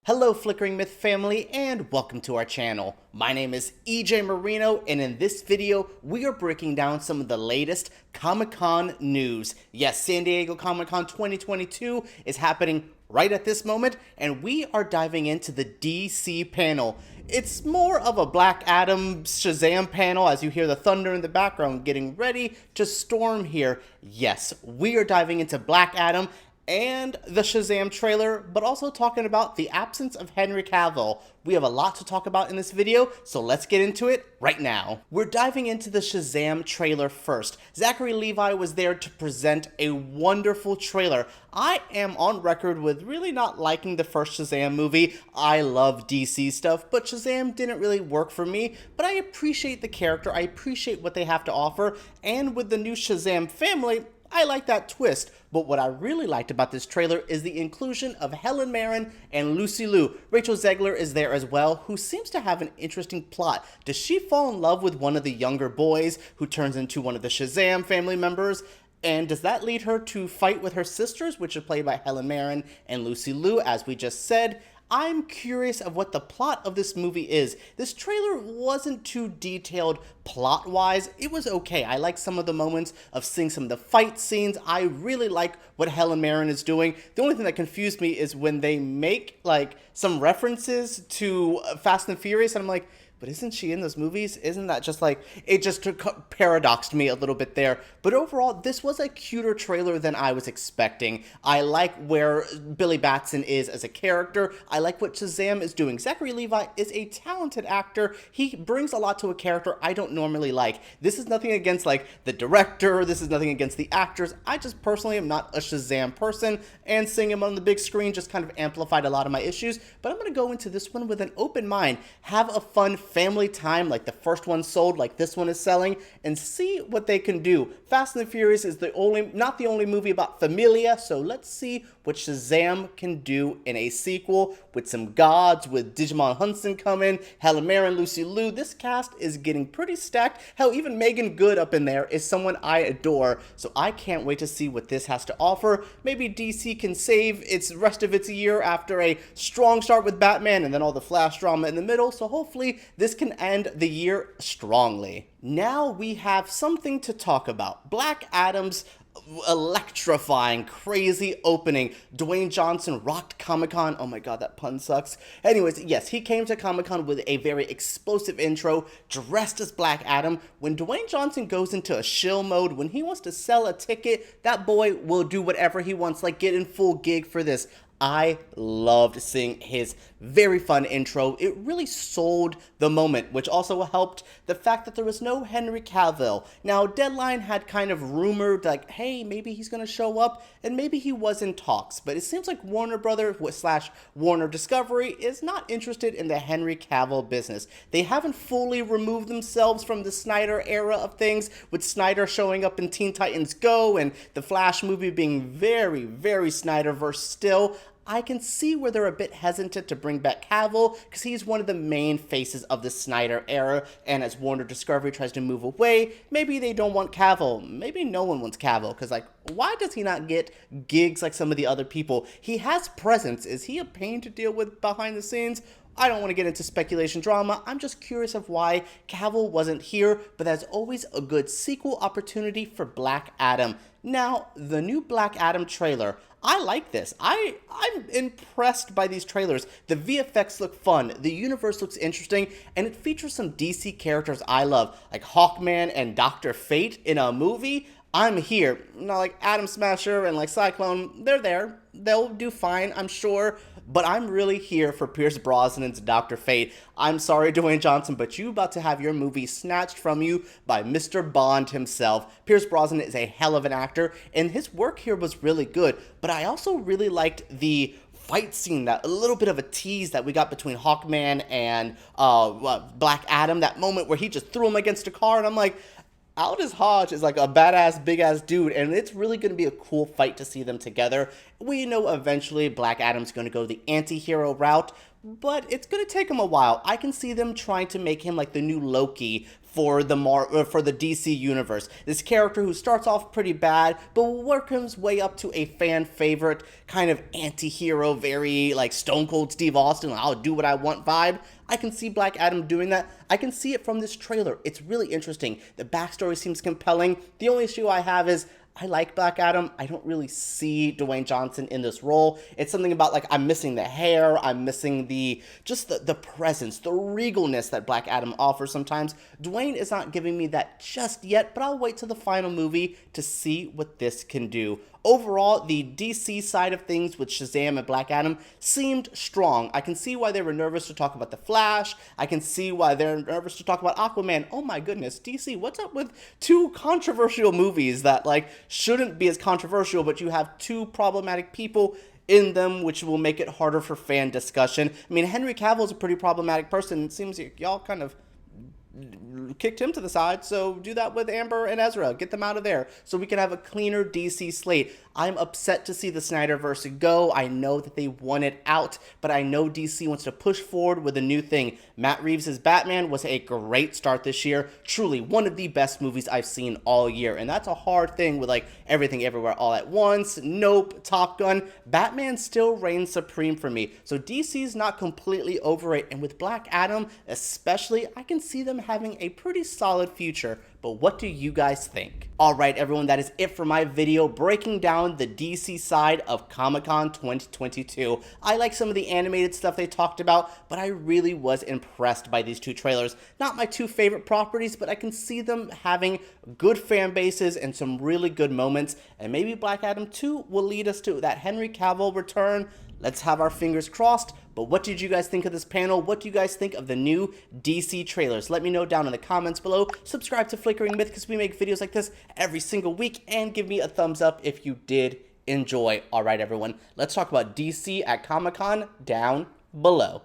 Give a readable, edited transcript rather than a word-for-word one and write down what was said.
Hello Flickering Myth family and welcome to our channel. My name is EJ Marino and in this video we are breaking down some of the latest Comic-Con news. Yes, San Diego Comic-Con 2022 is happening right at this moment and we are diving into the DC panel. It's more of a Black Adam Shazam panel as you hear the thunder in the background getting ready to storm here. Yes, we are diving into Black Adam and the Shazam trailer, but also talking about the absence of Henry Cavill. We have a lot to talk about in this video, so let's get into it right now. We're diving into the Shazam trailer first. Zachary Levi was there to present a wonderful trailer. I am on record with really not liking the first Shazam movie. I love DC stuff, but Shazam didn't really work for me, but I appreciate the character, I appreciate what they have to offer, and with the new Shazam family, I like that twist, but what I really liked about this trailer is the inclusion of Helen Mirren and Lucy Liu. Rachel Zegler is there as well, who seems to have an interesting plot. Does she fall in love with one of the younger boys who turns into one of the Shazam family members? And does that lead her to fight with her sisters, which are played by Helen Mirren and Lucy Liu, as we just said? I'm curious of what the plot of this movie is. This trailer wasn't too detailed plot-wise. It was okay. I like some of the moments of seeing some of the fight scenes. I really like what Helen Mirren is doing. The only thing that confused me is when they make like some references to Fast and Furious, and I'm like, but isn't she in those movies? Isn't that just like, it just paradoxed me a little bit there. But overall, this was a cuter trailer than I was expecting. I like where Billy Batson is as a character. I like what Shazam is doing. Zachary Levi is a talented actor. He brings a lot to a character I don't normally like. This is nothing against like the director. This is nothing against the actors. I just personally am not a Shazam person, and seeing him on the big screen just kind of amplified a lot of my issues. But I'm going to go into this one with an open mind. Have a fun family time like the first one sold, like this one is selling, and see what they can do. Fast and the Furious is not the only movie about familia, so let's see what Shazam can do in a sequel with some gods, with Digimon Hudson coming, Helen Mirren, Lucy Liu. This cast is getting pretty stacked. Hell, even Megan Good up in there is someone I adore, so I can't wait to see what this has to offer. Maybe DC can save its rest of its year after a strong start with Batman and then all the Flash drama in the middle, so hopefully this can end the year strongly. Now we have something to talk about. Black Adam's electrifying, crazy opening. Dwayne Johnson rocked Comic-Con. Oh my god, that pun sucks. Anyways, yes, he came to Comic-Con with a very explosive intro, dressed as Black Adam. When Dwayne Johnson goes into a shill mode, when he wants to sell a ticket, that boy will do whatever he wants, like get in full gig for this. I loved seeing his very fun intro. It really sold the moment, which also helped the fact that there was no Henry Cavill. Now, Deadline had kind of rumored, like, hey, maybe he's going to show up, and maybe he was in talks. But it seems like Warner Brothers / Warner Discovery is not interested in the Henry Cavill business. They haven't fully removed themselves from the Snyder era of things, with Snyder showing up in Teen Titans Go, and the Flash movie being very, very Snyderverse still. I can see where they're a bit hesitant to bring back Cavill because he's one of the main faces of the Snyder era, and as Warner Discovery tries to move away, maybe they don't want Cavill. Maybe no one wants Cavill because, like, why does he not get gigs like some of the other people? He has presence. Is he a pain to deal with behind the scenes? I don't want to get into speculation drama. I'm just curious of why Cavill wasn't here, but that's always a good sequel opportunity for Black Adam. Now, the new Black Adam trailer. I like this. I'm impressed by these trailers. The VFX look fun, the universe looks interesting, and it features some DC characters I love, like Hawkman and Dr. Fate in a movie. I'm here. Now, like Atom Smasher and like Cyclone, they're there. They'll do fine, I'm sure. But I'm really here for Pierce Brosnan's Dr. Fate. I'm sorry, Dwayne Johnson, but you about to have your movie snatched from you by Mr. Bond himself. Pierce Brosnan is a hell of an actor, and his work here was really good. But I also really liked the fight scene, that a little bit of a tease that we got between Hawkman and Black Adam, that moment where he just threw him against a car, and I'm like, Aldous Hodge is like a badass, big-ass dude, and it's really going to be a cool fight to see them together. We know eventually Black Adam's going to go the anti-hero route, but it's going to take him a while. I can see them trying to make him like the new Loki, for the DC universe. This character who starts off pretty bad, but will work his way up to a fan favorite, kind of anti-hero, very like Stone Cold Steve Austin, I'll do what I want vibe. I can see Black Adam doing that. I can see it from this trailer. It's really interesting. The backstory seems compelling. The only issue I have is I like Black Adam. I don't really see Dwayne Johnson in this role. It's something about like I'm missing the hair, I'm missing the presence, the regalness that Black Adam offers sometimes. Dwayne is not giving me that just yet, but I'll wait till the final movie to see what this can do. Overall, the DC side of things with Shazam and Black Adam seemed strong. I can see why they were nervous to talk about The Flash. I can see why they're nervous to talk about Aquaman. Oh my goodness, DC, what's up with two controversial movies that like shouldn't be as controversial, but you have two problematic people in them, which will make it harder for fan discussion. I mean, Henry Cavill is a pretty problematic person. It seems like y'all kind of kicked him to the side, so do that with Amber and Ezra. Get them out of there so we can have a cleaner DC slate. I'm upset to see the Snyderverse go. I know that they want it out, but I know DC wants to push forward with a new thing. Matt Reeves' Batman was a great start this year. Truly one of the best movies I've seen all year, and that's a hard thing with like Everything Everywhere All at Once, Nope, Top Gun. Batman still reigns supreme for me, so DC's not completely over it, and with Black Adam especially, I can see them having a pretty solid future. But what do you guys think? Alright everyone, that is it for my video breaking down the DC side of Comic-Con 2022. I like some of the animated stuff they talked about, but I really was impressed by these two trailers. Not my two favorite properties, but I can see them having good fan bases and some really good moments, and maybe Black Adam 2 will lead us to that Henry Cavill return. Let's have our fingers crossed. But what did you guys think of this panel? What do you guys think of the new DC trailers? Let me know down in the comments below. Subscribe to Flickering Myth because we make videos like this every single week. And give me a thumbs up if you did enjoy. All right, everyone. Let's talk about DC at Comic-Con down below.